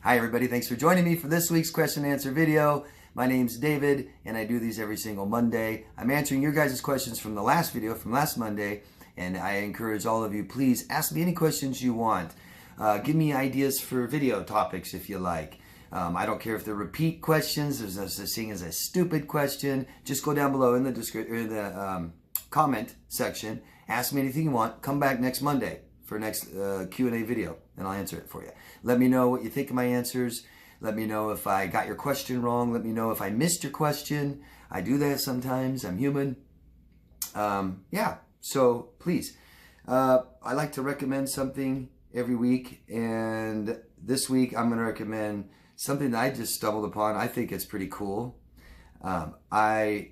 Hi everybody, thanks for joining me for this week's question and answer video. My name's David and I do these every single Monday. I'm answering your guys' questions from the last video, from last Monday, and I encourage all of you, please ask me any questions you want. Give me ideas for video topics if you like. I don't care if they're repeat questions, there's no such thing as a stupid question. Just go down below in the comment section, ask me anything you want, come back next Monday for next Q&A video and I'll answer it for you. Let me know what you think of my answers. Let me know if I got your question wrong. Let me know if I missed your question. I do that sometimes. I'm human. Yeah, so please. I like to recommend something every week, and this week I'm going to recommend something that I just stumbled upon. I think it's pretty cool. It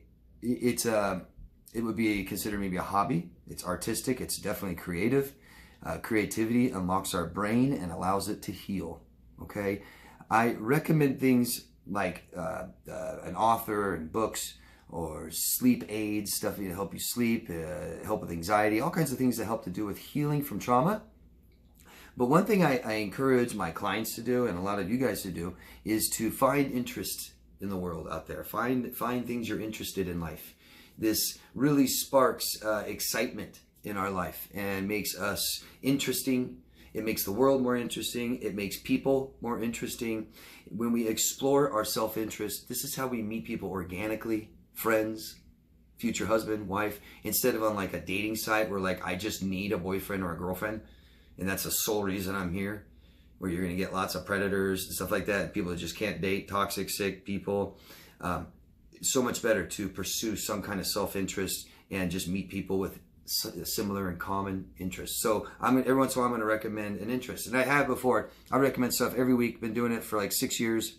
would be considered maybe a hobby. It's artistic. It's definitely creative. Creativity unlocks our brain and allows it to heal. Okay, I recommend things like an author and books or sleep aids, stuff to help you sleep, help with anxiety, all kinds of things that help to do with healing from trauma. But one thing I encourage my clients to do, and a lot of you guys to do, is to find interest in the world out there. Find things you're interested in life. This really sparks excitement in our life and makes us interesting. It makes the world more interesting. It makes people more interesting. When we explore our self-interest, this is how we meet people organically, friends, future husband, wife, instead of on like a dating site where like I just need a boyfriend or a girlfriend and that's the sole reason I'm here, where you're going to get lots of predators and stuff like that, people that just can't date, toxic, sick people. So much better to pursue some kind of self-interest and just meet people with similar and common interests. So every once in a while I'm going to recommend an interest, and I have before. I recommend stuff every week. Been doing it for like 6 years.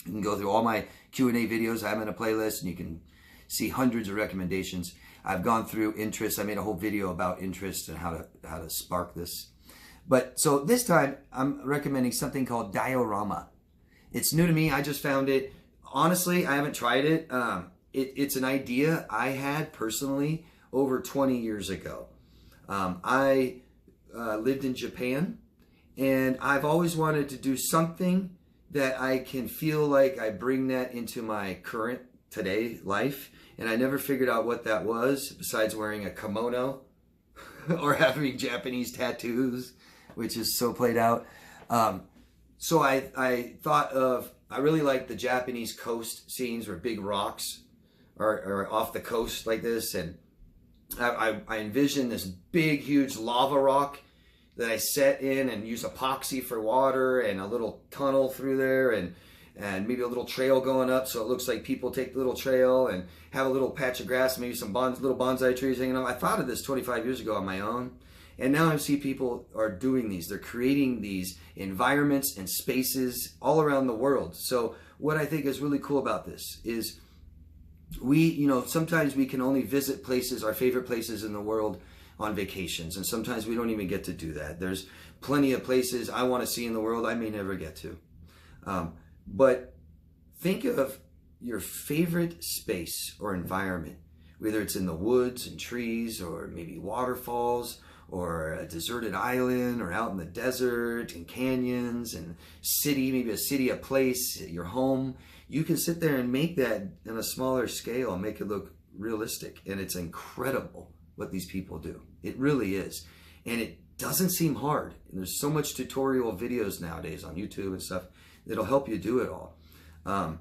You can go through all my Q&A videos. I have in a playlist, and you can see hundreds of recommendations. I've gone through interests. I made a whole video about interest and how to spark this. But so this time I'm recommending something called diorama. It's new to me. I just found it. Honestly, I haven't tried it. It's an idea I had personally over 20 years ago. I lived in Japan, and I've always wanted to do something that I can feel like I bring that into my current today life, and I never figured out what that was besides wearing a kimono or having Japanese tattoos, which is so played out. So I thought of, I really like the Japanese coast scenes where big rocks are off the coast like this, and I envision this big, huge lava rock that I set in and use epoxy for water and a little tunnel through there and maybe a little trail going up so it looks like people take the little trail, and have a little patch of grass, maybe some little bonsai trees hanging out. I thought of this 25 years ago on my own, and now I see people are doing these. They're creating these environments and spaces all around the world. So what I think is really cool about this is sometimes we can only visit places, our favorite places in the world, on vacations. And sometimes we don't even get to do that. There's plenty of places I want to see in the world I may never get to. But think of your favorite space or environment, whether it's in the woods and trees, or maybe waterfalls, or a deserted island, or out in the desert and canyons and city, maybe a city, a place, your home. You can sit there and make that in a smaller scale and make it look realistic. And it's incredible what these people do. It really is. And it doesn't seem hard. And there's so much tutorial videos nowadays on YouTube and stuff that'll help you do it all. And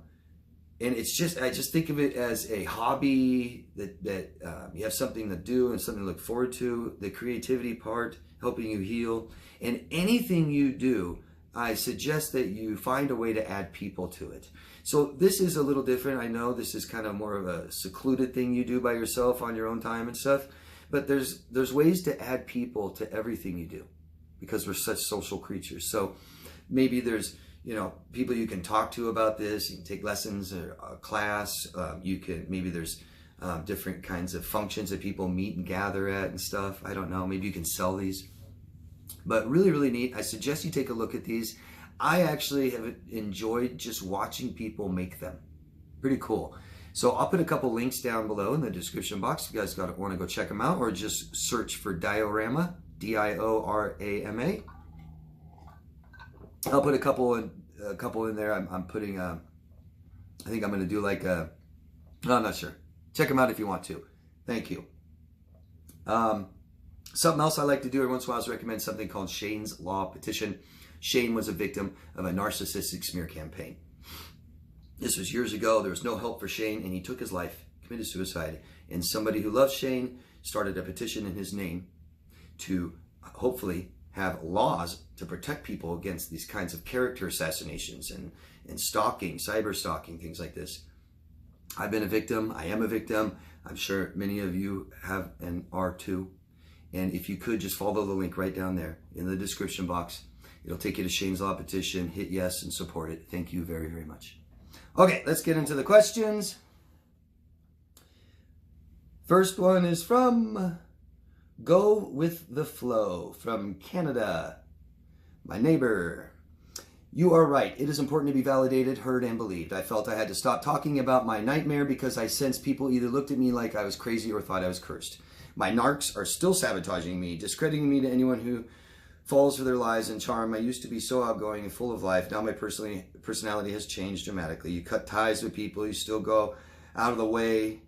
it's just, I just think of it as a hobby that you have something to do and something to look forward to. The creativity part, helping you heal. And anything you do, I suggest that you find a way to add people to it. So this is a little different. I know this is kind of more of a secluded thing you do by yourself on your own time and stuff. But there's ways to add people to everything you do, because we're such social creatures. So maybe there's people you can talk to about this. You can take lessons or a class. Maybe there's different kinds of functions that people meet and gather at and stuff. I don't know. Maybe you can sell these. But really, really neat. I suggest you take a look at these. I actually have enjoyed just watching people make them. Pretty cool. So I'll put a couple links down below in the description box if you guys want to go check them out, or just search for diorama, D-I-O-R-A-M-A. I'll put a couple a couple in there. I'm putting, I think I'm going to do like a, no, I'm not sure. Check them out if you want to. Thank you. Something else I like to do every once in a while is recommend something called Shane's Law Petition. Shane was a victim of a narcissistic smear campaign. This was years ago. There was no help for Shane, and he took his life, committed suicide. And somebody who loves Shane started a petition in his name to hopefully have laws to protect people against these kinds of character assassinations and stalking, cyber stalking, things like this. I've been a victim. I am a victim. I'm sure many of you have and are too. And if you could just follow the link right down there in the description box, it'll take you to Shane's Law Petition. Hit yes and support it. Thank you very, very much. Okay, let's get into the questions. First one is from Go With The Flow from Canada. My neighbor. You are right. It is important to be validated, heard, and believed. I felt I had to stop talking about my nightmare because I sensed people either looked at me like I was crazy or thought I was cursed. My narcs are still sabotaging me, discrediting me to anyone who falls for their lies and charm. I used to be so outgoing and full of life. Now my personality has changed dramatically. You cut ties with people. You still go out of the way.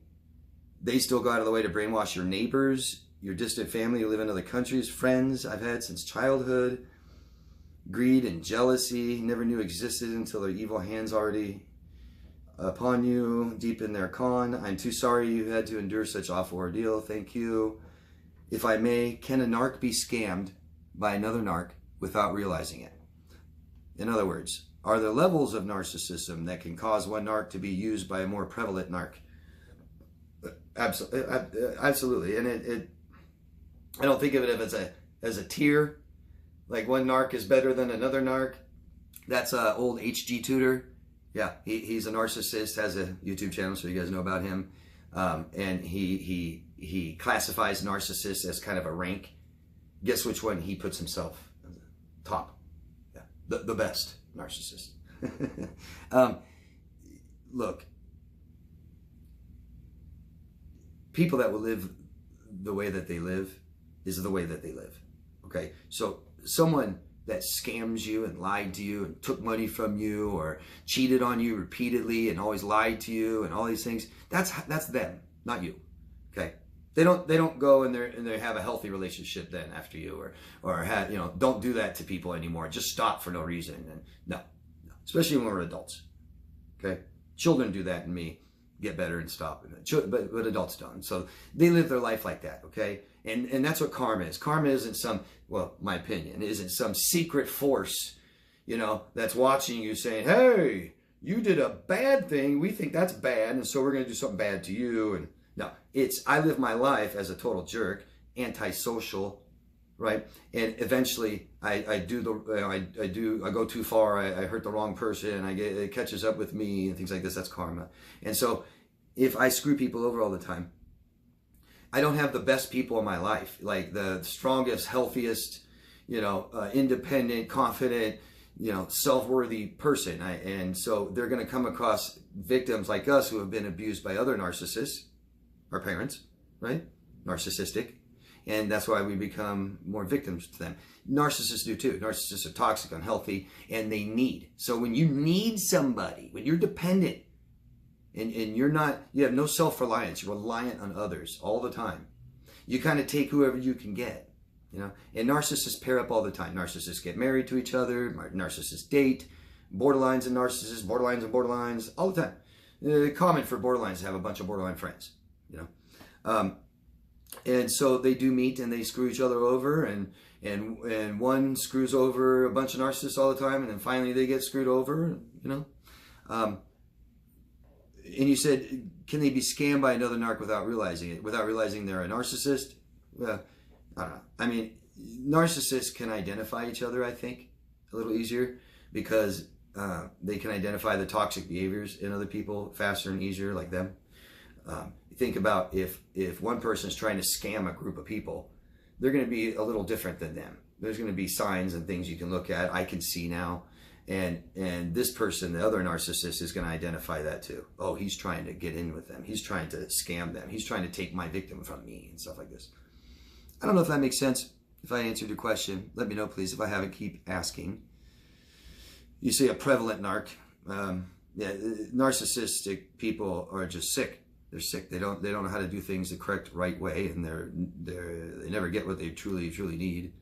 They still go out of the way to brainwash your neighbors, your distant family who live in other countries, friends I've had since childhood. Greed and jealousy never knew existed until their evil hands already upon you, deep in their con. I'm too sorry you had to endure such awful ordeal. Thank you. If I may, can a narc be scammed by another narc without realizing it? In other words, are there levels of narcissism that can cause one narc to be used by a more prevalent narc? Absolutely. And I don't think of it as a tier. Like one narc is better than another narc. That's old HG Tutor. Yeah, he's a narcissist, has a YouTube channel, so you guys know about him. And he classifies narcissists as kind of a rank. Guess which one he puts himself top? Yeah, the best narcissist. Look, people that will live the way that they live is the way that they live. Okay, so someone that scams you and lied to you and took money from you or cheated on you repeatedly and always lied to you and all these things, that's them, not you. Okay, they don't go and they have a healthy relationship then after you or have, you know, don't do that to people anymore. Just stop for no reason. And no, especially when we're adults. Okay, children do that and me get better and stop, but adults don't. So they live their life like that. Okay. And that's what karma is. Karma isn't some, well, my opinion, isn't some secret force, you know, that's watching you saying, hey, you did a bad thing. We think that's bad. And so we're going to do something bad to you. And no, I live my life as a total jerk, antisocial, right? And eventually I go too far. I hurt the wrong person. It catches up with me and things like this. That's karma. And so if I screw people over all the time, I don't have the best people in my life, like the strongest, healthiest, you know, independent, confident, you know, self-worthy person. And so they're going to come across victims like us who have been abused by other narcissists, our parents, right? Narcissistic. And that's why we become more victims to them. Narcissists do too. Narcissists are toxic, unhealthy, and they need. So when you need somebody, when you're dependent, and you have no self-reliance, you're reliant on others all the time. You kind of take whoever you can get, you know. And narcissists pair up all the time. Narcissists get married to each other. Narcissists date. Borderlines and narcissists, borderlines, all the time. Common for borderlines to have a bunch of borderline friends, you know. And so they do meet and they screw each other over, and one screws over a bunch of narcissists all the time, and then finally they get screwed over, you know. And you said, can they be scammed by another narc without realizing it? Without realizing they're a narcissist? Well, I don't know. I mean, narcissists can identify each other, I think, a little easier because they can identify the toxic behaviors in other people faster and easier, like them. Think about if one person is trying to scam a group of people, they're going to be a little different than them. There's going to be signs and things you can look at. I can see now. And this person, the other narcissist, is going to identify that too. Oh, he's trying to get in with them. He's trying to scam them. He's trying to take my victim from me and stuff like this. I don't know if that makes sense. If I answered your question, let me know, please. If I haven't, keep asking. you say a prevalent narc. Yeah, narcissistic people are just sick. They're sick. They don't know how to do things the correct, right way, and they never get what they truly need.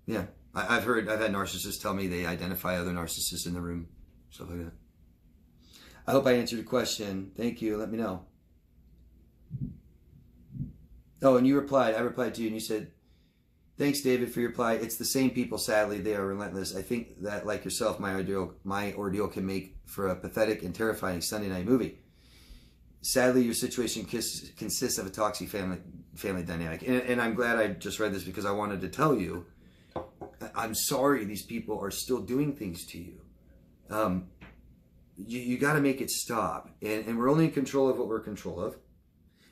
Yeah, I've had narcissists tell me they identify other narcissists in the room, stuff like that. I hope I answered your question. Thank you. Let me know. Oh, and you replied. I replied to you, and you said, "Thanks, David, for your reply. It's the same people. Sadly, they are relentless. I think that, like yourself, my ordeal can make for a pathetic and terrifying Sunday night movie. Sadly, your situation consists of a toxic family dynamic." And I'm glad I just read this, because I wanted to tell you, I'm sorry these people are still doing things to you. You got to make it stop. And we're only in control of what we're in control of.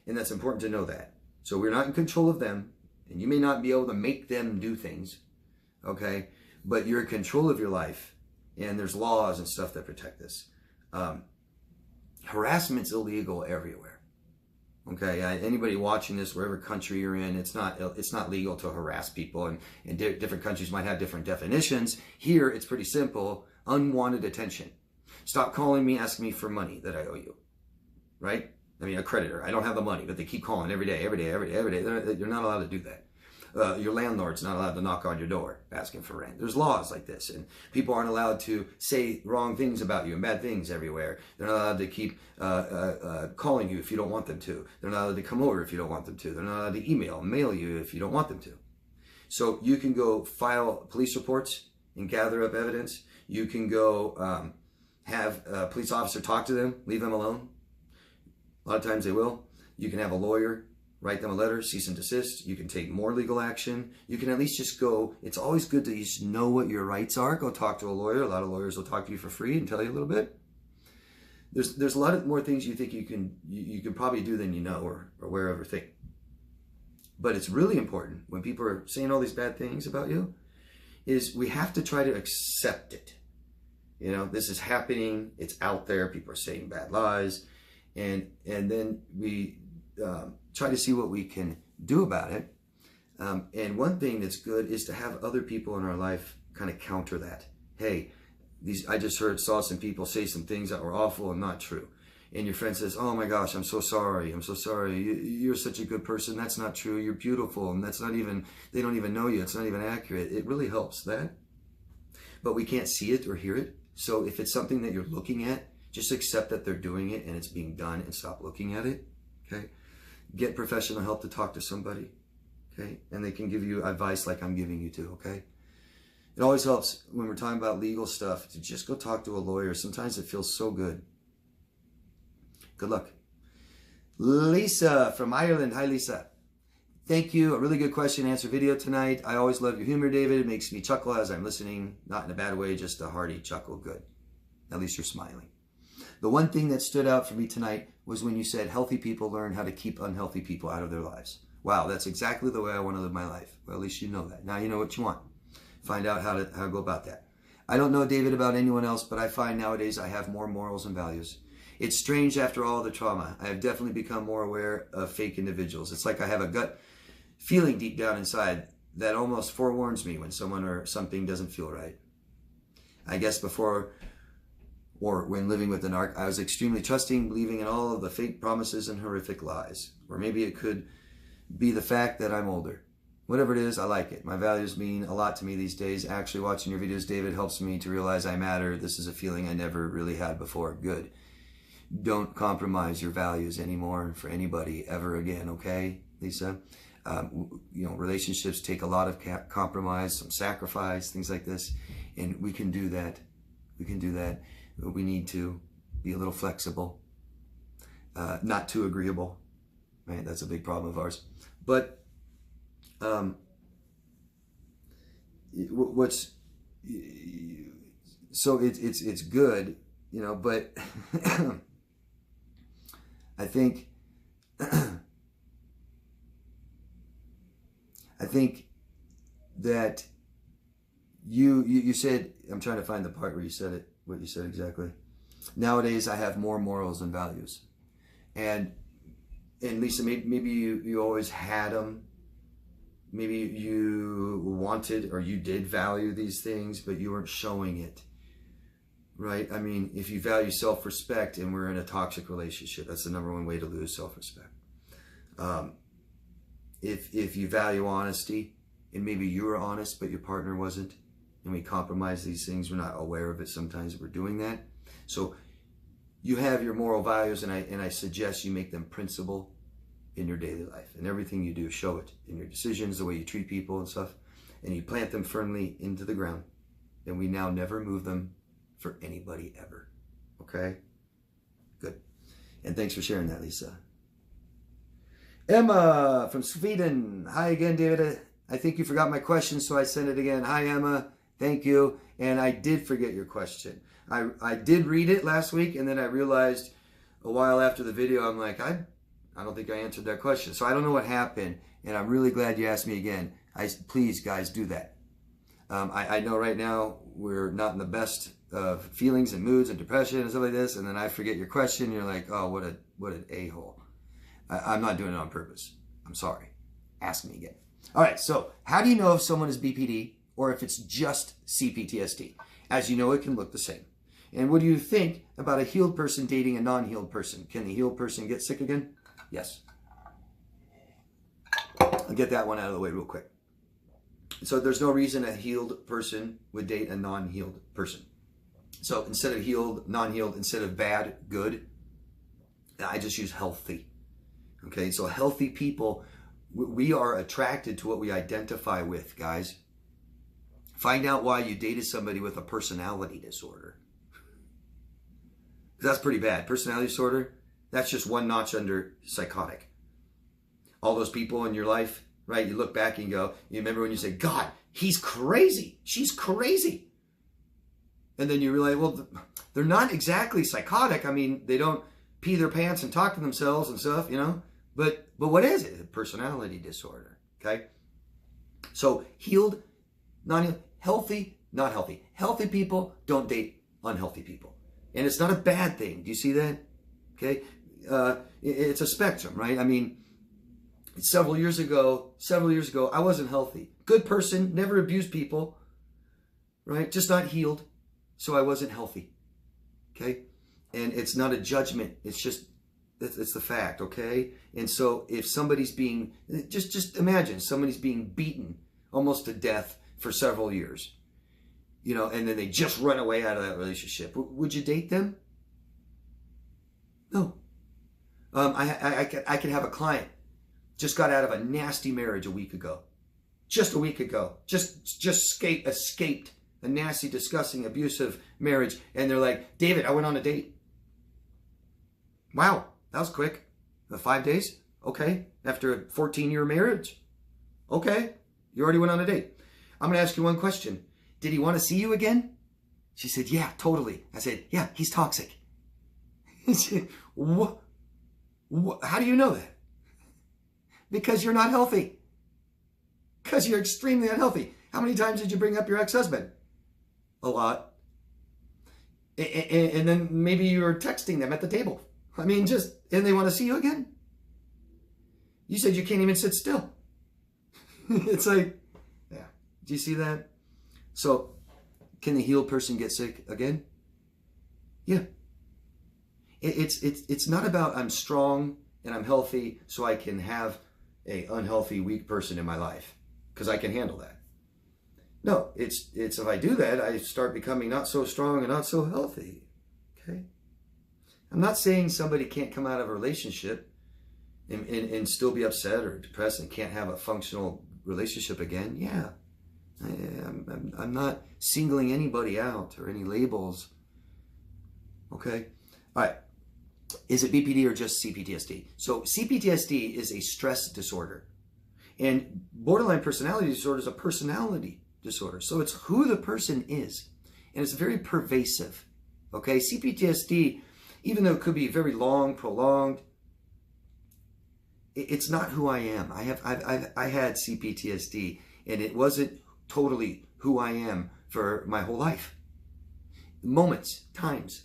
And that's important to know that. So we're not in control of them. And you may not be able to make them do things. Okay? But you're in control of your life. And there's laws and stuff that protect this. Harassment's illegal everywhere. Okay? Anybody watching this, wherever country you're in, it's not legal to harass people. And different countries might have different definitions. Here, it's pretty simple. Unwanted attention. Stop calling me, asking me for money that I owe you. Right? I mean, a creditor. I don't have the money, but they keep calling every day. You're not allowed to do that. Your landlord's not allowed to knock on your door asking for rent. There's laws like this, and people aren't allowed to say wrong things about you and bad things everywhere. They're not allowed to keep calling you if you don't want them to. They're not allowed to come over if you don't want them to. They're not allowed to mail you if you don't want them to. So you can go file police reports and gather up evidence. You can go have a police officer talk to them, leave them alone. A lot of times they will. You can have a lawyer write them a letter, cease and desist. You can take more legal action. You can at least just go. It's always good to just know what your rights are. Go talk to a lawyer. A lot of lawyers will talk to you for free and tell you a little bit. There's a lot of more things you think you can probably do than you know or wherever think. But it's really important when people are saying all these bad things about you, is we have to try to accept it. You know, this is happening. It's out there. People are saying bad lies. And then we try to see what we can do about it. And one thing that's good is to have other people in our life kind of counter that. Hey, I just saw some people say some things that were awful and not true. And your friend says, "Oh my gosh, I'm so sorry. I'm so sorry. You're such a good person. That's not true. You're beautiful." And that's not even, they don't even know you. It's not even accurate. It really helps that. But we can't see it or hear it. So if it's something that you're looking at, just accept that they're doing it and it's being done and stop looking at it. Okay? Get professional help to talk to somebody. Okay? And they can give you advice like I'm giving you to. Okay? It always helps when we're talking about legal stuff to just go talk to a lawyer. Sometimes it feels so good. Good luck. Lisa from Ireland. Hi, Lisa. Thank you. A really good question and answer video tonight. I always love your humor, David. It makes me chuckle as I'm listening. Not in a bad way, just a hearty chuckle. Good. At least you're smiling. The one thing that stood out for me tonight was when you said healthy people learn how to keep unhealthy people out of their lives. Wow, that's exactly the way I want to live my life. Well, at least you know that. Now you know what you want. Find out how to go about that. I don't know, David, about anyone else, but I find nowadays I have more morals and values. It's strange after all the trauma. I have definitely become more aware of fake individuals. It's like I have a gut feeling deep down inside that almost forewarns me when someone or something doesn't feel right. I guess before or when living with the narc, I was extremely trusting, believing in all of the fake promises and horrific lies. Or maybe it could be the fact that I'm older. Whatever it is, I like it. My values mean a lot to me these days. Actually, watching your videos, David, helps me to realize I matter. This is a feeling I never really had before. Good. Don't compromise your values anymore for anybody ever again, okay, Lisa? Relationships take a lot of compromise, some sacrifice, things like this, and we can do that. We can do that. We need to be a little flexible, not too agreeable, right? That's a big problem of ours. But it's good, but I think that you said, I'm trying to find the part where you said it, what you said exactly. Nowadays, I have more morals and values. And Lisa, maybe you always had them. maybe you wanted or you did value these things, but you weren't showing it, right? I mean, if you value self-respect and we're in a toxic relationship, that's the #1 way to lose self-respect. If you value honesty, and maybe you were honest, but your partner wasn't, and we compromise these things, we're not aware of it sometimes, we're doing that. So you have your moral values, and I suggest you make them principle in your daily life. And everything you do, show it in your decisions, the way you treat people and stuff. And you plant them firmly into the ground. And we now never move them for anybody ever. Okay? Good. And thanks for sharing that, Lisa. Emma from Sweden. Hi again, David. I think you forgot my question, so I sent it again. Hi, Emma. Thank you. And I did forget your question. I did read it last week, and then I realized a while after the video, I'm like, I don't think I answered that question. So I don't know what happened, and I'm really glad you asked me again. Please, guys, do that. I know right now we're not in the best of feelings and moods and depression and stuff like this, and then I forget your question. You're like, oh, what an a-hole. I'm not doing it on purpose. I'm sorry. Ask me again. All right, so how do you know if someone is BPD or if it's just CPTSD? As you know, it can look the same. And what do you think about a healed person dating a non-healed person? Can the healed person get sick again? Yes. I'll get that one out of the way real quick. So there's no reason a healed person would date a non-healed person. So instead of healed, non-healed, instead of bad, good, I just use healthy. Okay, so healthy people, we are attracted to what we identify with, guys. Find out why you dated somebody with a personality disorder. That's pretty bad. Personality disorder, that's just one notch under psychotic. All those people in your life, right? You look back and go, you remember when you say, God, he's crazy. She's crazy. And then you realize, well, they're not exactly psychotic. I mean, they don't pee their pants and talk to themselves and stuff, you know? But what is it? A personality disorder, okay? So healed, non-healed, healthy, not healthy. Healthy people don't date unhealthy people. And it's not a bad thing. Do you see that? Okay? It's a spectrum, right? I mean, several years ago, I wasn't healthy. Good person, never abused people, right? Just not healed. So I wasn't healthy. Okay? And it's not a judgment. It's just, it's the fact, okay? And so if somebody's being, just imagine somebody's being beaten almost to death for several years, you know, and then they just run away out of that relationship. Would you date them? No. I could have a client just got out of a nasty marriage a week ago. Just a week ago. Just escaped a nasty, disgusting, abusive marriage. And they're like, David, I went on a date. Wow, that was quick. 5 days? Okay. After a 14-year marriage? Okay. You already went on a date. I'm going to ask you one question. Did he want to see you again? She said, yeah, totally. I said, yeah, he's toxic. She said, what? How do you know that? Because you're not healthy. Because you're extremely unhealthy. How many times did you bring up your ex-husband? A lot. And then maybe you were texting them at the table. I mean, and they want to see you again? You said you can't even sit still. It's like, yeah. Do you see that? So, can the healed person get sick again? Yeah. It's not about I'm strong and I'm healthy so I can have a unhealthy, weak person in my life because I can handle that. No, it's if I do that, I start becoming not so strong and not so healthy. Okay? I'm not saying somebody can't come out of a relationship and still be upset or depressed and can't have a functional relationship again. Yeah. I'm not singling anybody out or any labels. Okay? All right. Is it BPD or just CPTSD? So CPTSD is a stress disorder. And borderline personality disorder is a personality disorder. So it's who the person is. And it's very pervasive. Okay? CPTSD, even though it could be very long, prolonged, it's not who I am. I had CPTSD, and it wasn't totally who I am for my whole life. Moments, times.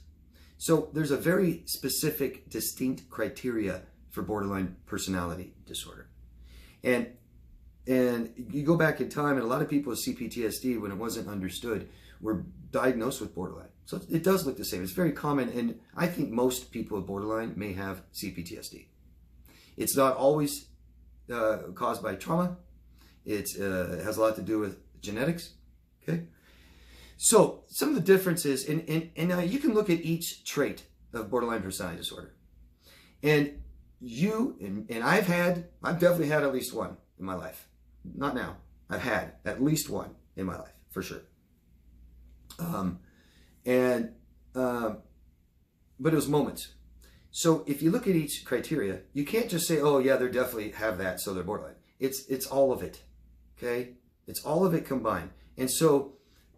So there's a very specific, distinct criteria for borderline personality disorder. And And you go back in time, and a lot of people with CPTSD, when it wasn't understood, were diagnosed with borderline. So it does look the same. It's very common, and I think most people with borderline may have CPTSD. It's not always caused by trauma. It has a lot to do with genetics. Okay. So some of the differences, and you can look at each trait of borderline personality disorder. And I've definitely had at least one in my life. Not now. I've had at least one in my life, for sure. But it was moments. So if you look at each criteria, you can't just say, oh yeah, they definitely have that, so they're borderline. It's all of it, okay? It's all of it combined. And so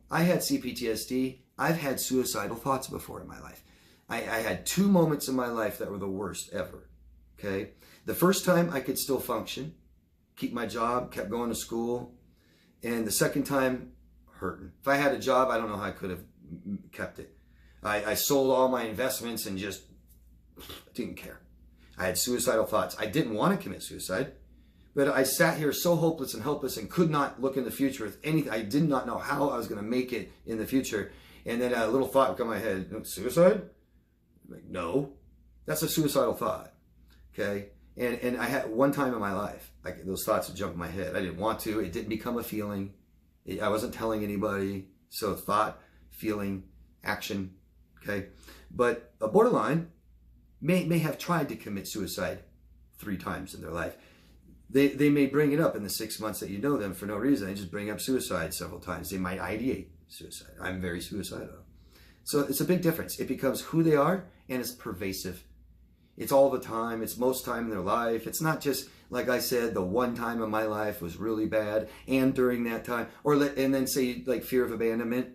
I had CPTSD. I've had suicidal thoughts before in my life. I had 2 moments in my life that were the worst ever, okay? The first time I could still function, keep my job, kept going to school. And the second time, hurting. If I had a job, I don't know how I could have kept it. I sold all my investments and just didn't care. I had suicidal thoughts. I didn't want to commit suicide, but I sat here so hopeless and helpless and could not look in the future with anything. I did not know how I was going to make it in the future. And then a little thought would come in my head, suicide? I'm like, no, that's a suicidal thought. Okay. And I had one time in my life, like those thoughts would jump in my head. I didn't want to. It didn't become a feeling. I wasn't telling anybody. So thought, feeling, action. Okay. But a borderline may have tried to commit suicide 3 times in their life. They may bring it up in the 6 months that you know them for no reason. They just bring up suicide several times. They might ideate suicide. I'm very suicidal. So it's a big difference. It becomes who they are, and it's pervasive. It's all the time. It's most time in their life. It's not just, like I said, the one time in my life was really bad, and during that time, and then say like fear of abandonment.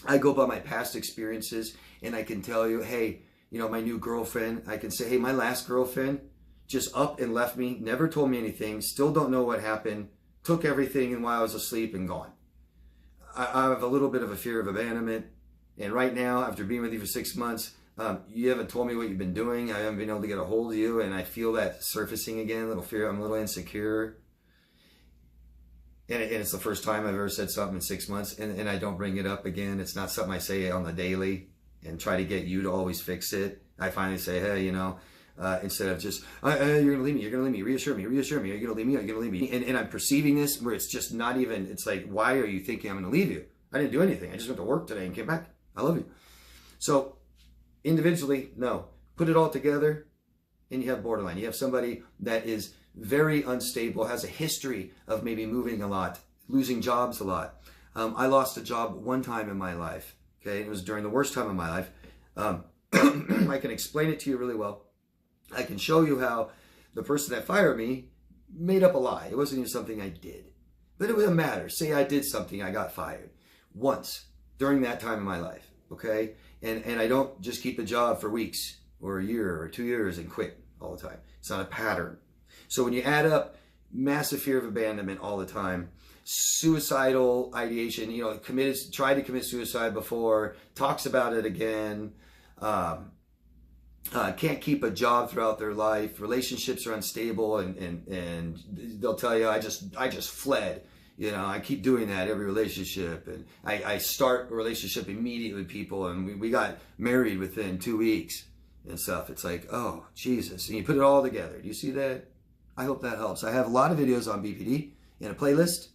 I go by my past experiences, and I can tell you, hey, you know, my new girlfriend, I can say, hey, my last girlfriend just up and left me, never told me anything, still don't know what happened, took everything and while I was asleep and gone. I have a little bit of a fear of abandonment. And right now, after being with you for 6 months, you haven't told me what you've been doing. I haven't been able to get a hold of you. And I feel that surfacing again, a little fear. I'm a little insecure. And it's the first time I've ever said something in 6 months. And I don't bring it up again. It's not something I say on the daily and try to get you to always fix it. I finally say, hey, you know, instead of just, you're going to leave me, you're going to leave me, reassure me, are you going to leave me, are you going to leave me? And I'm perceiving this where it's just not even, it's like, why are you thinking I'm going to leave you? I didn't do anything. I just went to work today and came back. I love you. So individually, no. Put it all together and you have borderline. You have somebody that is very unstable, has a history of maybe moving a lot, losing jobs a lot. I lost a job one time in my life. Okay, it was during the worst time of my life. I can explain it to you really well. I can show you how the person that fired me made up a lie. It wasn't even something I did. But it doesn't matter. Say I did something, I got fired. Once during that time in my life, okay? And I don't just keep a job for weeks or a year or 2 years and quit all the time. It's not a pattern. So when you add up massive fear of abandonment all the time, suicidal ideation, you know, tried to commit suicide before, talks about it again, can't keep a job throughout their life, relationships are unstable, and they'll tell you, I just fled. You know, I keep doing that every relationship, and I start a relationship immediately with people, and we got married within 2 weeks and stuff. It's like, oh, Jesus. And you put it all together. Do you see that? I hope that helps. I have a lot of videos on BPD in a playlist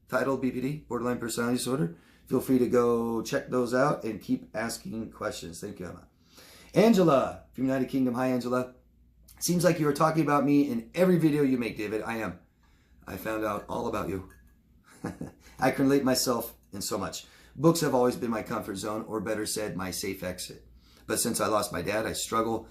titled BPD, Borderline Personality Disorder. Feel free to go check those out and keep asking questions. Thank you, Emma. Angela from United Kingdom. Hi, Angela. Seems like you are talking about me in every video you make, David. I am. I found out all about you. I can relate myself in so much. Books have always been my comfort zone, or better said, my safe exit. But since I lost my dad, I struggle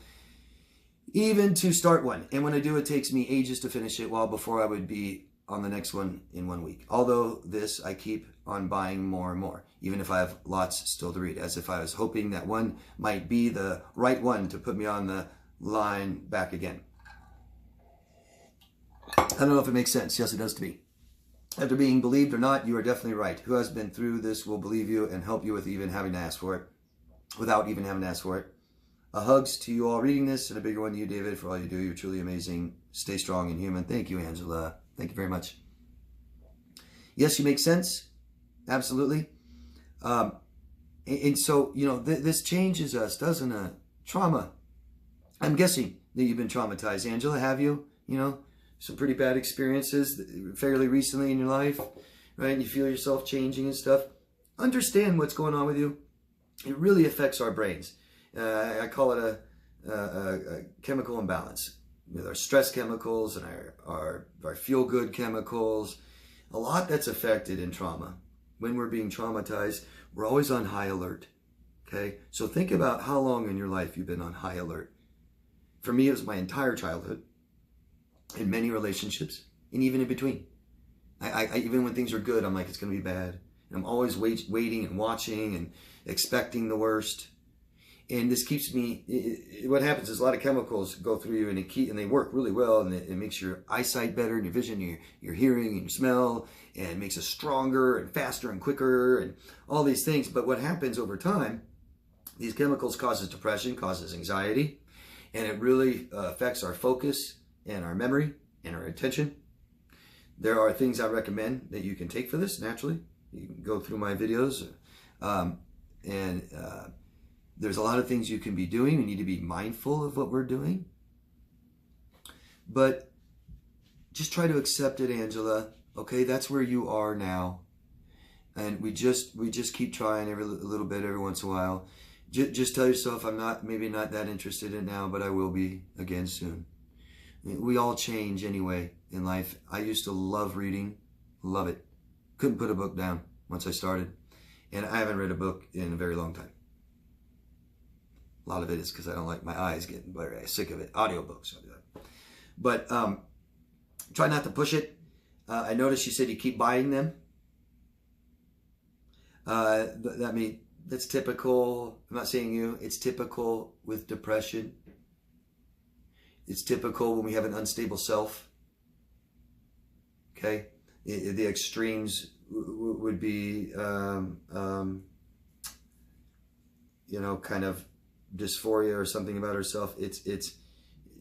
even to start one. And when I do, it takes me ages to finish it, while before I would be on the next one in 1 week. Although this, I keep on buying more and more, even if I have lots still to read, as if I was hoping that one might be the right one to put me on the line back again. I don't know if it makes sense. Yes, it does to me. After being believed or not, you are definitely right. Who has been through this will believe you and help you with even having to ask for it, without even having to ask for it. Hugs to you all reading this, and a bigger one to you, David, for all you do. You're truly amazing. Stay strong and human. Thank you, Angela. Thank you very much. Yes, you make sense. Absolutely. And so, you know, this changes us, doesn't it? Trauma. I'm guessing that you've been traumatized. Angela, have you? You know, some pretty bad experiences fairly recently in your life, right? And you feel yourself changing and stuff. Understand what's going on with you. It really affects our brains. I call it a chemical imbalance with our stress chemicals and our feel-good chemicals. A lot that's affected in trauma. When we're being traumatized, we're always on high alert. Okay? So think about how long in your life you've been on high alert. For me, it was my entire childhood, in many relationships, and even in between. I even when things are good, I'm like, it's going to be bad. And I'm always waiting and watching and expecting the worst. And this keeps me, what happens is a lot of chemicals go through you and they work really well, and it makes your eyesight better and your vision, your hearing and your smell, and it makes us stronger and faster and quicker and all these things. But what happens over time, these chemicals causes depression, causes anxiety, and it really affects our focus and our memory and our attention. There are things I recommend that you can take for this naturally. You can go through my videos there's a lot of things you can be doing. We need to be mindful of what we're doing. But just try to accept it, Angela. Okay, that's where you are now. And we just keep trying a little bit every once in a while. Just tell yourself, I'm maybe not that interested in it now, but I will be again soon. We all change anyway in life. I used to love reading, love it. Couldn't put a book down once I started. And I haven't read a book in a very long time. A lot of it is because I don't like my eyes getting very sick of it. Audiobooks. But try not to push it. I noticed you said you keep buying them. That's typical. I'm not saying you. It's typical with depression. It's typical when we have an unstable self. Okay? The extremes would be, kind of dysphoria or something about ourselves. It's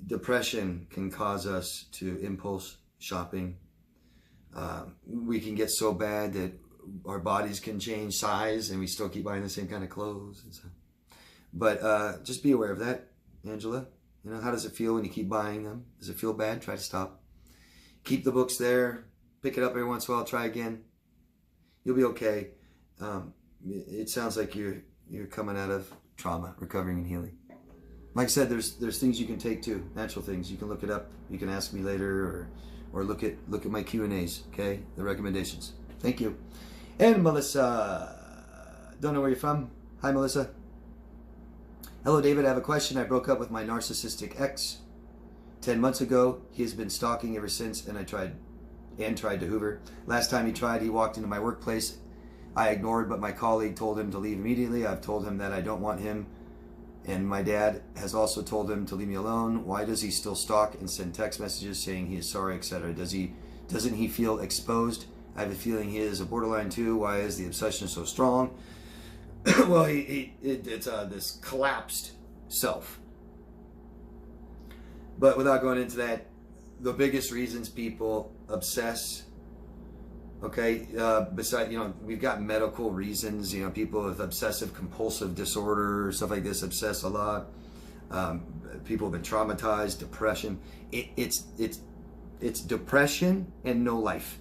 depression can cause us to impulse shopping. We can get so bad that our bodies can change size and we still keep buying the same kind of clothes. And so. But just be aware of that, Angela. You know, how does it feel when you keep buying them? Does it feel bad? Try to stop. Keep the books there. Pick it up every once in a while. Try again. You'll be okay. It sounds like you're coming out of trauma, recovering and healing. Like I said, there's things you can take too, natural things. You can look it up. You can ask me later, or look at my Q&As. Okay, the recommendations. Thank you. And Melissa, don't know where you're from. Hi, Melissa. Hello, David. I have a question. I broke up with my narcissistic ex 10 months ago. He has been stalking ever since, and I tried to hoover. Last time he tried, he walked into my workplace. I ignored, but my colleague told him to leave immediately. I've told him that I don't want him, and my dad has also told him to leave me alone. Why does he still stalk and send text messages saying he is sorry, etc.? Doesn't he feel exposed? I have a feeling he is a borderline too. Why is the obsession so strong? Well, it's this collapsed self. But without going into that, the biggest reasons people obsess, okay, besides, we've got medical reasons, people with obsessive compulsive disorder, stuff like this, obsess a lot. People have been traumatized, depression. It's depression and no life.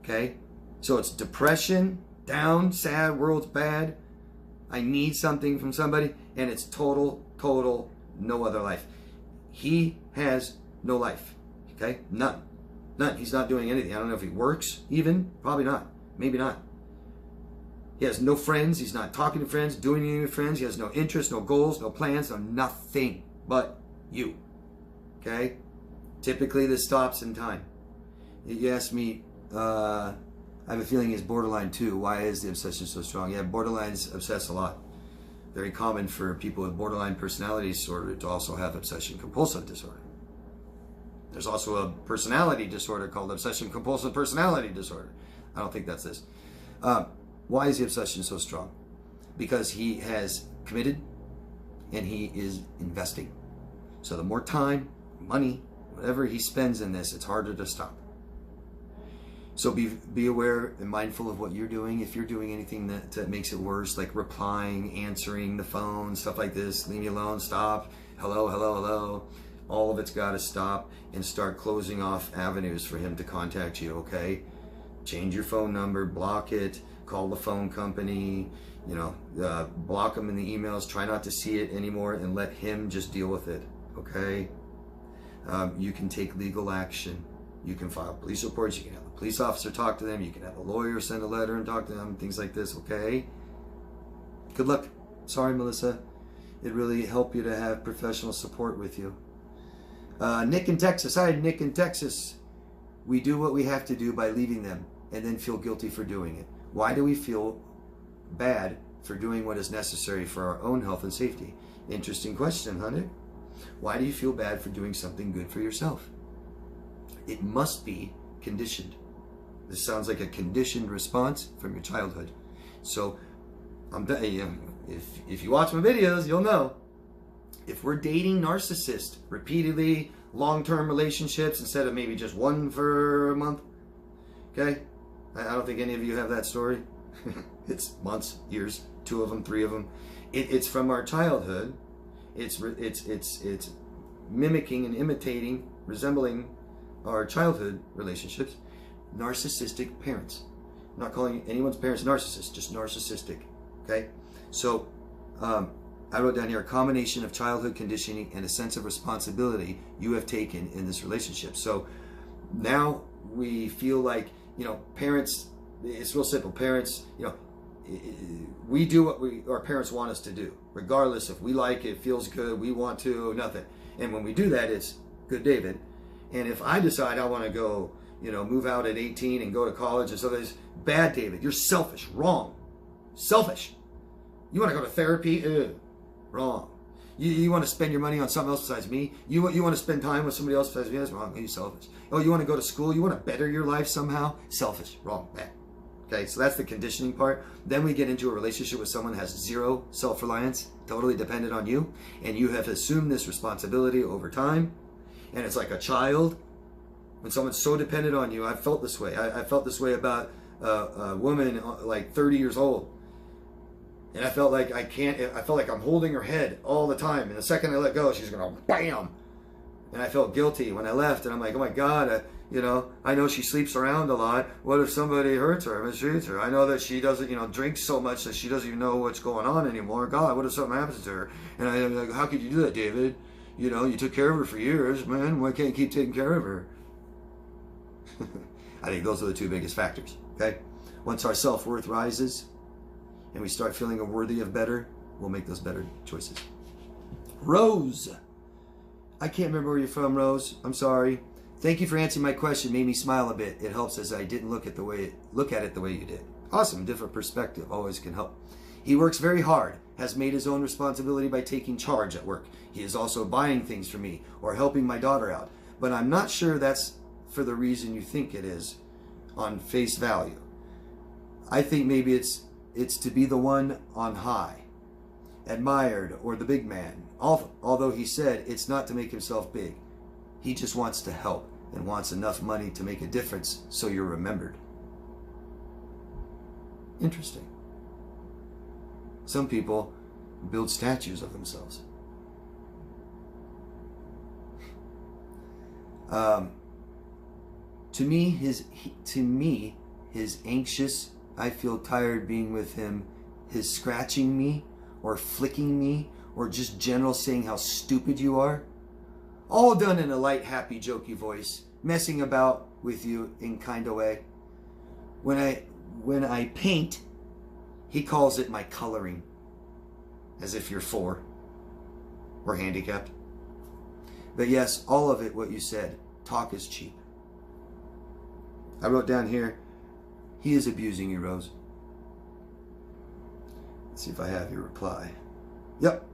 Okay? So it's depression, down, sad, world's bad, I need something from somebody, and it's total, no other life. He has no life. Okay? None. He's not doing anything. I don't know if he works even. Probably not. Maybe not. He has no friends. He's not talking to friends, doing anything with friends. He has no interests, no goals, no plans, no nothing but you. Okay? Typically, this stops in time. You asked me, I have a feeling he's borderline too. Why is the obsession so strong? Yeah, borderlines obsess a lot. Very common for people with borderline personality disorder to also have obsession compulsive disorder. There's also a personality disorder called obsession compulsive personality disorder. I don't think that's this. Why is the obsession so strong? Because he has committed and he is investing. So the more time, money, Whatever he spends in this, it's harder to stop. So be aware and mindful of what you're doing. If you're doing anything that makes it worse, like replying, answering the phone, stuff like this, leave me alone, stop, hello, hello, hello. All of it's got to stop, and start closing off avenues for him to contact you, okay? Change your phone number, block it, call the phone company, block them in the emails, try not to see it anymore, and let him just deal with it, okay? You can take legal action. You can file police reports. You can have a police officer talk to them. You can have a lawyer send a letter and talk to them, things like this, okay? Good luck. Sorry, Melissa. It really helped you to have professional support with you. Nick in Texas. Hi, Nick in Texas. We do what we have to do by leaving them and then feel guilty for doing it. Why do we feel bad for doing what is necessary for our own health and safety? Interesting question, huh, Nick? Why do you feel bad for doing something good for yourself? It must be conditioned. This sounds like a conditioned response from your childhood. So, if you watch my videos, you'll know. If we're dating narcissists repeatedly, long-term relationships instead of maybe just one for a month, okay? I don't think any of you have that story. It's months, years, 2 of them, 3 of them. It's from our childhood. It's mimicking and imitating, resembling our childhood relationships. Narcissistic parents. I'm not calling anyone's parents narcissists, just narcissistic. Okay? So, I wrote down here, a combination of childhood conditioning and a sense of responsibility you have taken in this relationship. So now we feel like, parents, it's real simple. Parents, we do what our parents want us to do, regardless if we like it, feels good, we want to, nothing. And when we do that, it's good, David. And if I decide I want to go, move out at 18 and go to college and so that's bad, David. You're selfish, wrong, selfish. You want to go to therapy? Wrong. You want to spend your money on something else besides me? You want to spend time with somebody else besides me? That's wrong. You're selfish. Oh, you want to go to school? You want to better your life somehow? Selfish. Wrong. Bad. Okay, so that's the conditioning part. Then we get into a relationship with someone who has zero self-reliance, totally dependent on you, and you have assumed this responsibility over time, and it's like a child. When someone's so dependent on you, I felt this way. I felt this way about a woman like 30 years old. And I felt like I felt like I'm holding her head all the time. And the second I let go, she's going to bam. And I felt guilty when I left. And I'm like, oh my God, I know she sleeps around a lot. What if somebody hurts her, mistreats her? I know that she doesn't, drink so much that she doesn't even know what's going on anymore. God, what if something happens to her? And I'm like, how could you do that, David? You took care of her for years, man. Why can't you keep taking care of her? I think those are the 2 biggest factors, okay? Once our self-worth rises, and we start feeling worthy of better, we'll make those better choices. Rose. I can't remember where you're from, Rose. I'm sorry. Thank you for answering my question. Made me smile a bit. It helps as I didn't look at it the way you did. Awesome. Different perspective always can help. He works very hard, has made his own responsibility by taking charge at work. He is also buying things for me or helping my daughter out. But I'm not sure that's for the reason you think it is on face value. I think maybe it's to be the one on high, admired, or the big man. Although he said it's not to make himself big. He just wants to help and wants enough money to make a difference so you're remembered. Interesting. Some people build statues of themselves. To me, his anxious, I feel tired being with him, his scratching me or flicking me or just general saying how stupid you are, all done in a light, happy, jokey voice, messing about with you in kind of way. When I paint, he calls it my coloring, as if you're 4 or handicapped. But yes, all of it, what you said, talk is cheap. I wrote down here, he is abusing you, Rose. Let's see if I have your reply. Yep.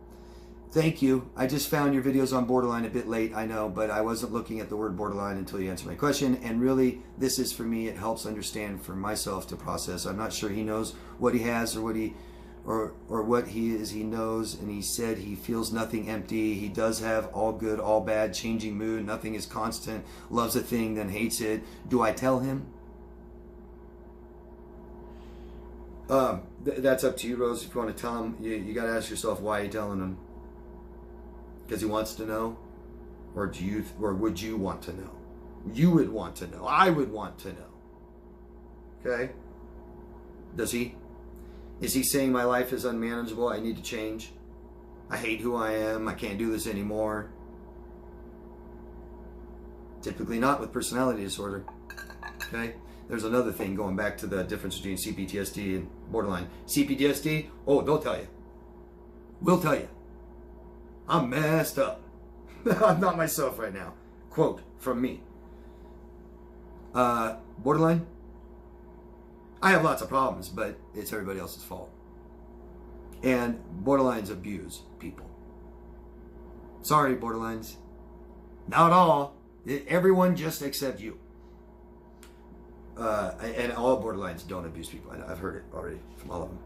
Thank you. I just found your videos on borderline a bit late, I know, but I wasn't looking at the word borderline until you answered my question. And really, this is for me, it helps understand for myself to process. I'm not sure he knows what he has or what he or what he is, he knows, and he said he feels nothing empty. He does have all good, all bad, changing mood. Nothing is constant. Loves a thing, then hates it. Do I tell him? That's up to you, Rose. If you want to tell him, you got to ask yourself, why are you telling him? Because he wants to know, or would you want to know? You would want to know. I would want to know. Okay? Does he? Is he saying my life is unmanageable? I need to change. I hate who I am. I can't do this anymore. Typically not with personality disorder. Okay? There's another thing going back to the difference between CPTSD and borderline. CPTSD, oh, they'll tell you. We'll tell you. I'm messed up. I'm not myself right now. Quote from me. Borderline, I have lots of problems, but it's everybody else's fault. And borderlines abuse people. Sorry, borderlines. Not all. Everyone just except you. And all borderlines don't abuse people. I've heard it already from all of them.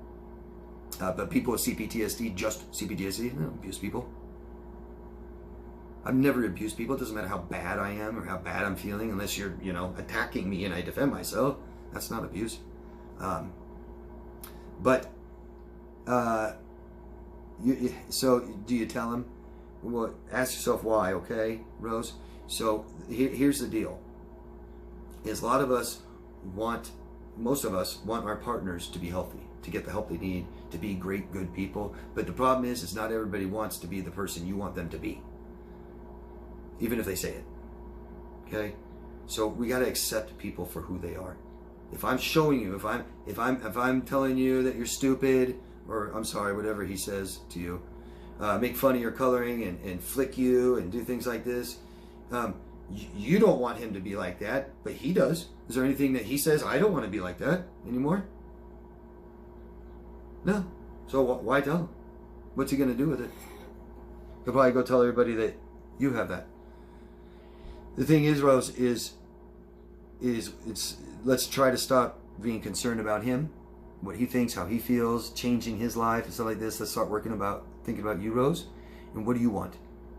But people with CPTSD, just CPTSD, they don't abuse people. I've never abused people. It doesn't matter how bad I am or how bad I'm feeling, unless you're, attacking me and I defend myself. That's not abuse. So do you tell him? Well, ask yourself why, okay, Rose? So here's the deal. Is a lot of us most of us want our partners to be healthy, to get the help they need, to be great, good people. But the problem is not everybody wants to be the person you want them to be, even if they say it. Okay? So we got to accept people for who they are. If I'm showing you, if I'm telling you that you're stupid, or I'm sorry, whatever he says to you, make fun of your coloring and flick you and do things like this, you don't want him to be like that, but he does. Is there anything that he says, I don't want to be like that anymore? No. So why tell him? What's he going to do with it? He'll probably go tell everybody that you have that. The thing is, Rose, let's try to stop being concerned about him, what he thinks, how he feels, changing his life and stuff like this. Let's start thinking about you, Rose, and what do you want?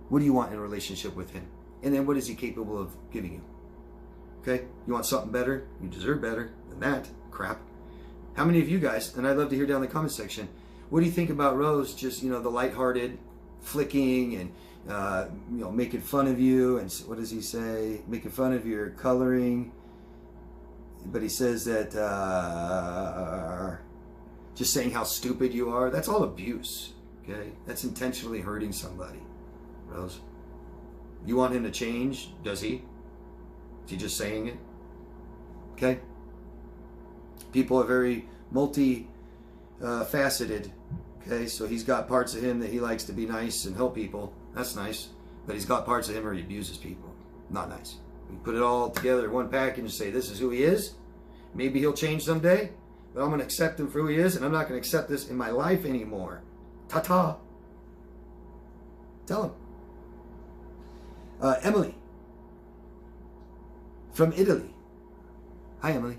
What do you want in a relationship with him? And then what is he capable of giving you? Okay? You want something better? You deserve better than that crap. How many of you guys, and I'd love to hear down in the comment section, what do you think about Rose, just, the lighthearted flicking and, making fun of you, and what does he say? Making fun of your coloring. But he says that just saying how stupid you are, that's all abuse, okay? That's intentionally hurting somebody, Rose. You want him to change? Does he? Is he just saying it? Okay? People are very multi-faceted, okay? So he's got parts of him that he likes to be nice and help people. That's nice. But he's got parts of him where he abuses people. Not nice. We put it all together in one package and say, this is who he is. Maybe he'll change someday, but I'm going to accept him for who he is, and I'm not going to accept this in my life anymore. Ta-ta. Tell him. Emily from Italy. Hi, Emily.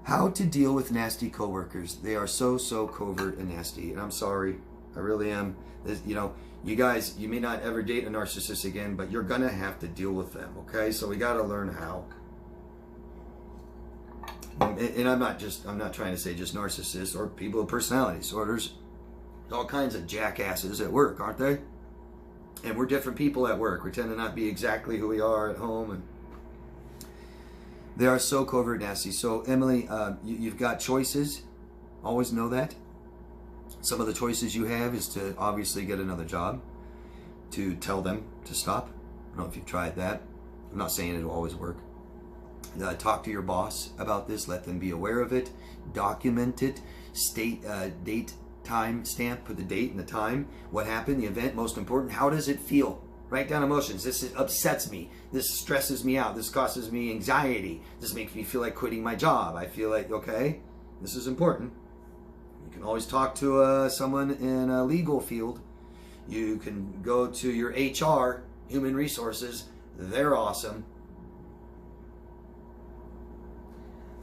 How to deal with nasty coworkers. They are so covert and nasty. And I'm sorry. I really am. You guys, you may not ever date a narcissist again, but you're going to have to deal with them, okay? So we got to learn how. And I'm not trying to say just narcissists or people with personality disorders. There's all kinds of jackasses at work, aren't they? And we're different people at work. We tend to not be exactly who we are at home. And they are so covert and nasty. So, Emily, you've got choices. Always know that. Some of the choices you have is to obviously get another job, to tell them to stop. I don't know if you've tried that. I'm not saying it'll always work. Talk to your boss about this. Let them be aware of it. Document it. Date, time stamp. Put the date and the time. What happened, the event, most important. How does it feel? Write down emotions. This upsets me. This stresses me out. This causes me anxiety. This makes me feel like quitting my job. I feel like, okay, this is important. You can always talk to someone in a legal field. You can go to your HR, human resources. They're awesome.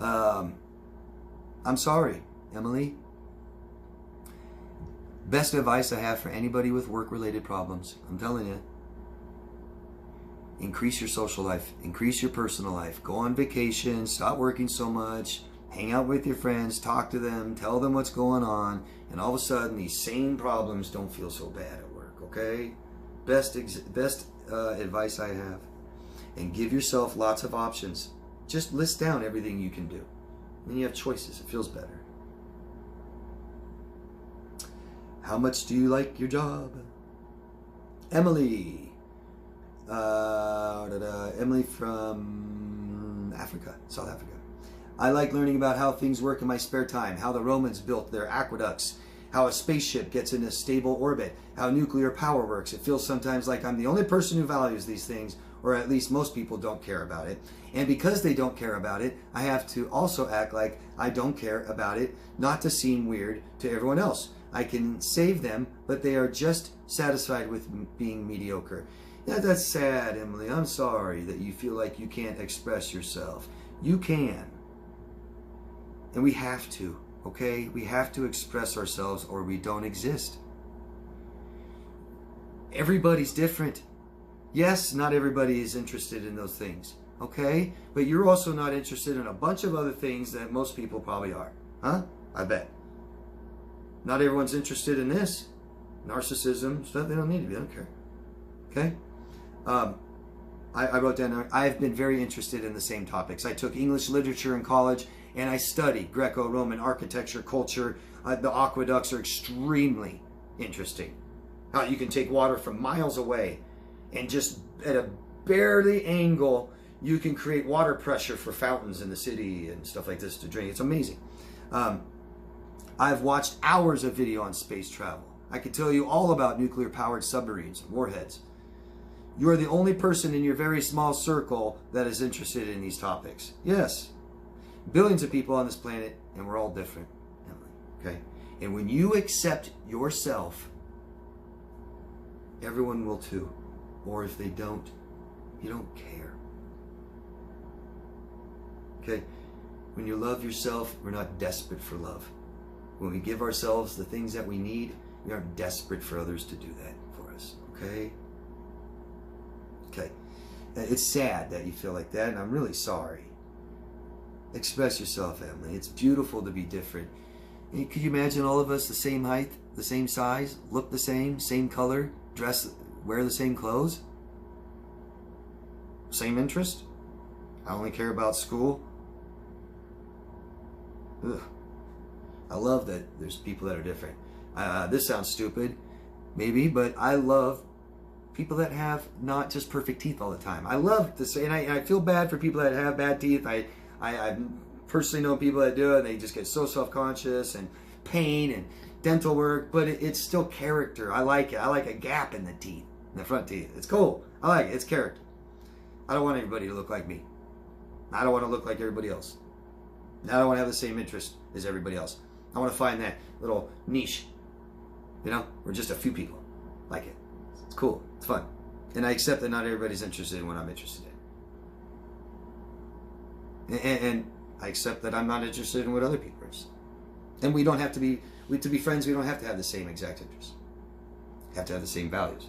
I'm sorry, Emily. Best advice I have for anybody with work-related problems, I'm telling you, increase your social life, increase your personal life, go on vacation, stop working so much, hang out with your friends, talk to them, tell them what's going on, and all of a sudden these same problems don't feel so bad at work, okay? Best advice I have. And give yourself lots of options. Just list down everything you can do. Then you have choices. It feels better. How much do you like your job? Emily. Emily from Africa, South Africa. I like learning about how things work in my spare time, how the Romans built their aqueducts, how a spaceship gets in a stable orbit, how nuclear power works. It feels sometimes like I'm the only person who values these things, or at least most people don't care about it. And because they don't care about it, I have to also act like I don't care about it, not to seem weird to everyone else. I can save them, but they are just satisfied with being mediocre. Yeah, that's sad, Emily. I'm sorry that you feel like you can't express yourself. You can. And we have to, okay? We have to express ourselves or we don't exist. Everybody's different. Yes, not everybody is interested in those things, okay? But you're also not interested in a bunch of other things that most people probably are, huh? I bet. Not everyone's interested in this. Narcissism, stuff they don't need to be, they don't care. Okay? I wrote down, I've been very interested in the same topics. I took English literature in college and I studied Greco-Roman architecture, culture. The aqueducts are extremely interesting. How you can take water from miles away and just at a barely angle, you can create water pressure for fountains in the city and stuff like this to drink. It's amazing. I've watched hours of video on space travel. I could tell you all about nuclear-powered submarines, warheads. You are the only person in your very small circle that is interested in these topics. Yes. Billions of people on this planet, and we're all different. Okay? And when you accept yourself, everyone will too. Or if they don't, you don't care. Okay? When you love yourself, we're not desperate for love. When we give ourselves the things that we need, we aren't desperate for others to do that for us. Okay? Okay. It's sad that you feel like that, and I'm really sorry. Express yourself, Emily. It's beautiful to be different. And could you imagine all of us the same height, the same size, look the same color, dress, wear the same clothes? Same interest? I only care about school? Ugh. I love that there's people that are different. This sounds stupid, maybe, but I love people that have not just perfect teeth all the time. I love to say, and I feel bad for people that have bad teeth. I personally know people that do it, and they just get so self-conscious and pain and dental work, but it's still character. I like it. I like a gap in the teeth, in the front teeth. It's cool. I like it. It's character. I don't want everybody to look like me. I don't want to look like everybody else. I don't want to have the same interest as everybody else. I want to find that little niche, you know, where just a few people like it. It's cool. It's fun. And I accept that not everybody's interested in what I'm interested in. And I accept that I'm not interested in what other people are interested in. And we don't have to be friends, we don't have to have the same exact interests. We have to have the same values.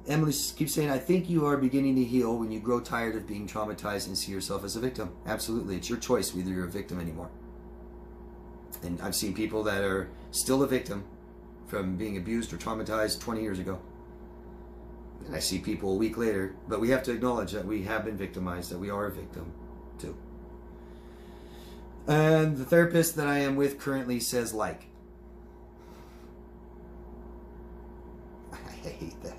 Emily keeps saying, I think you are beginning to heal when you grow tired of being traumatized and see yourself as a victim. Absolutely. It's your choice whether you're a victim anymore. And I've seen people that are still a victim from being abused or traumatized 20 years ago. And I see people a week later, but we have to acknowledge that we have been victimized, that we are a victim too. And the therapist that I am with currently says like. I hate that.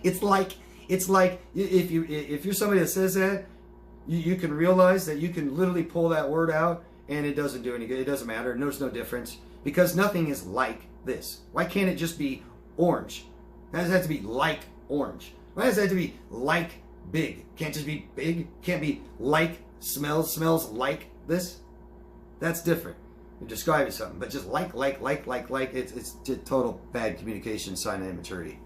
It's like if you're somebody that says that, you can realize that you can literally pull that word out and it doesn't do any good. It doesn't matter. There's no difference because nothing is like this. Why can't it just be orange? Why does it have to be like orange? Why does it have to be like big? Can't just be big? Can't be like smells like this? That's different. You're describing something, but just like, it's just total bad communication, sign of immaturity.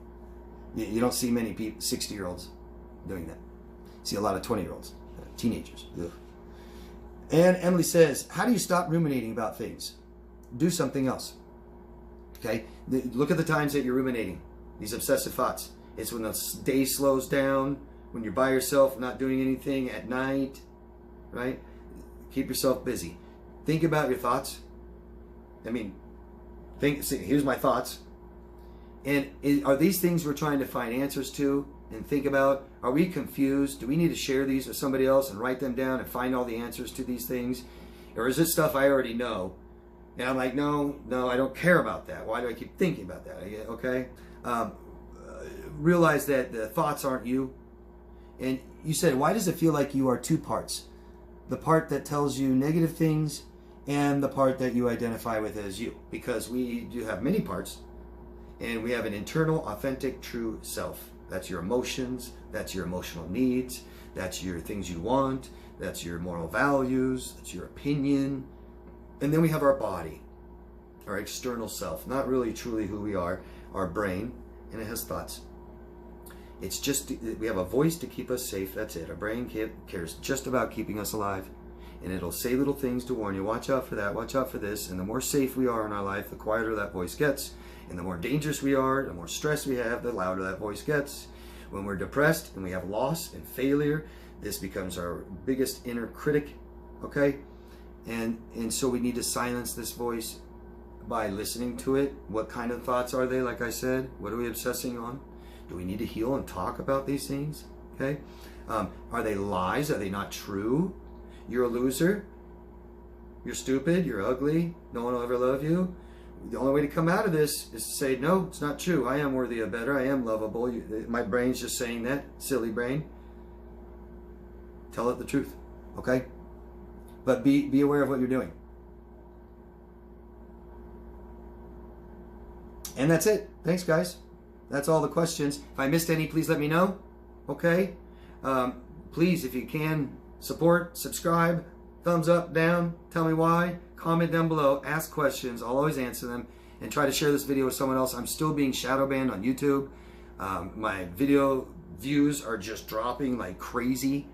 You don't see many people, 60-year-olds doing that. You see a lot of 20-year-olds, teenagers. Ugh. And Emily says, how do you stop ruminating about things? do something else. Okay? Look at the times that you're ruminating, these obsessive thoughts. It's when the day slows down, when you're by yourself, not doing anything at night, right? Keep yourself busy. Think about your thoughts. I mean, here's my thoughts. And are these things we're trying to find answers to and think about? Are we confused? Do we need to share these with somebody else and write them down and find all the answers to these things? Or is this stuff I already know? And I'm like, no, I don't care about that. Why do I keep thinking about that? Okay? Realize that the thoughts aren't you. And you said, why does it feel like you are two parts? The part that tells you negative things and the part that you identify with as you. Because we do have many parts. And we have an internal, authentic, true self. That's your emotions. That's your emotional needs. That's your things you want. That's your moral values. That's your opinion. And then we have our body, our external self. Not really truly who we are. Our brain. And it has thoughts. It's just, we have a voice to keep us safe. That's it. Our brain cares just about keeping us alive. And it'll say little things to warn you. Watch out for that. Watch out for this. And the more safe we are in our life, the quieter that voice gets. And the more dangerous we are, the more stress we have, the louder that voice gets. When we're depressed and we have loss and failure, this becomes our biggest inner critic, okay? And so we need to silence this voice by listening to it. What kind of thoughts are they, like I said? What are we obsessing on? Do we need to heal and talk about these things, okay? Are they lies? Are they not true? You're a loser. You're stupid. You're ugly. No one will ever love you. The only way to come out of this is to say, no, it's not true. I am worthy of better. I am lovable. My brain's just saying that. Silly brain. Tell it the truth, okay? But be aware of what you're doing. And that's it. Thanks, guys. That's all the questions. If I missed any, please let me know, okay? Please, if you can, support, subscribe, thumbs up, down, tell me why. Comment down below, ask questions, I'll always answer them, and try to share this video with someone else. I'm still being shadow banned on YouTube. My video views are just dropping like crazy.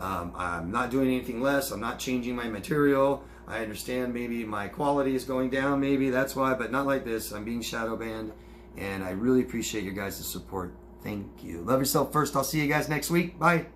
I'm not doing anything less. I'm not changing my material. I understand maybe my quality is going down, maybe that's why, but not like this. I'm being shadow banned, and I really appreciate your guys' support. Thank you. Love yourself first. I'll see you guys next week. Bye.